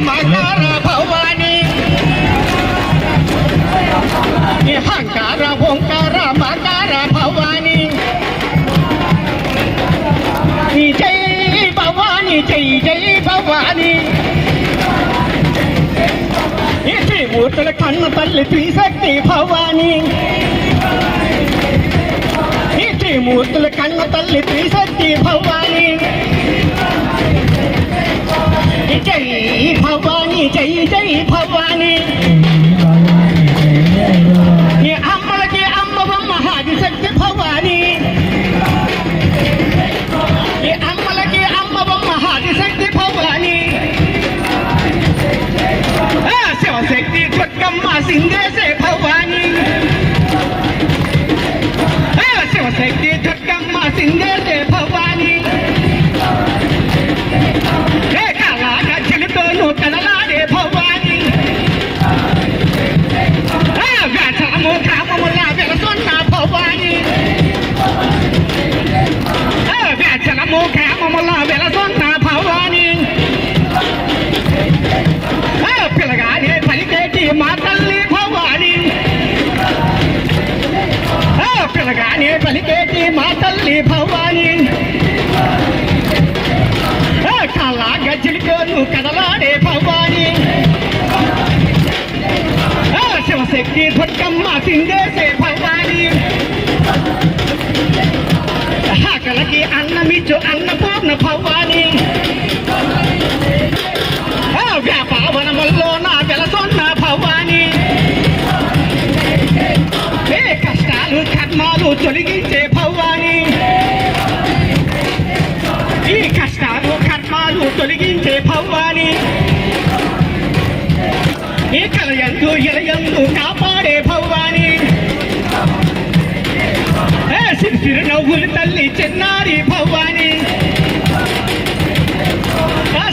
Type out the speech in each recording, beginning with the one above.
మకర భవాని హంకార ఓంకార మకర భవాని జై భవాని జై జై భవాని త్రిమూర్తుల కన్న తల్లి త్రిశక్తి భవాని త్రిమూర్తుల కన్న తల్లి త్రిశక్తి భవాని జై భవాని జై జై భవాని అమ్మలకి అమ్మవమ్మ ఆదిశక్తి భవాని అమ్మలకి అమ్మవమ్మ ఆదిశక్తి భవాని శివశక్తి దుర్గమ్మ సింగేశే భవాని శివశక్తి దుర్గమ్మ సింగేశే భవాని కళాగజ్జలతోనూ కదలాడే భవాని వ్యాసము గ్రామముల వెలసొన్న భవాని వ్యాసము గ్రామముల వెలసొన్న భవాని పిల్లగానే పలికేటి మా తల్లి భవాని పిల్లగానే పలికేటి మా తల్లి భవాని కళా గజ్జలితోనూ కదలాడే భవాని శివశక్తి దుర్గమ్మ సింగేశే భవాని ఆకలికి అన్నమిచ్చు అన్నపూర్ణ భవాని వ్యాపావనముల్లో నా వెలసొన్న భవాని కష్టాలు కర్మాలు తొలగించే భవాని ఈ కష్టాలు కర్మాలు తొలగించే భవాని ఈ కలయందు ఇలయందు కాపాడే భవాని సిరిసిరి నవ్వులు తల్లి చిన్నారి భవాని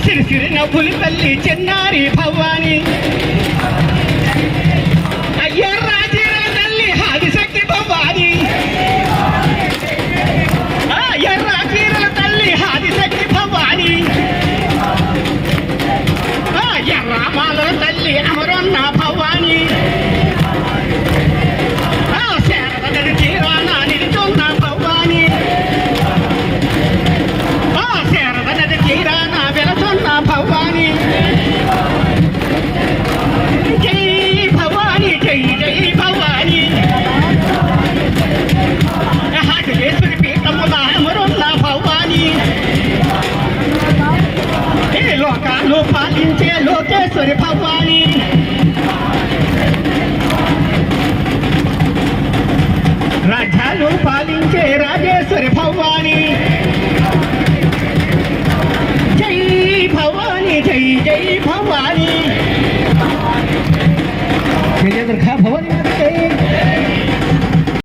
సిరిసిరి నవ్వులు తల్లి చిన్నారి భవాని ఎర్రాజీరల తల్లి ఆదిశక్తి భవాని ఎర్రాజీరల తల్లి ఆదిశక్తి భవాని ఎర్రామాల తల్లి అమరన్న భవాని శారద తీరాన నిలుచున్న భవాని శారద నది తీరాన వెలచున్న భవాని జై భవాని జై జై భవాని హాటేశ్వరి పీఠముల అమరున్న భవాని లోకాలు పాలించే లోకేశ్వరి భవాని రాజ్యాలు పాలించే రాజేశ్వరి భవాని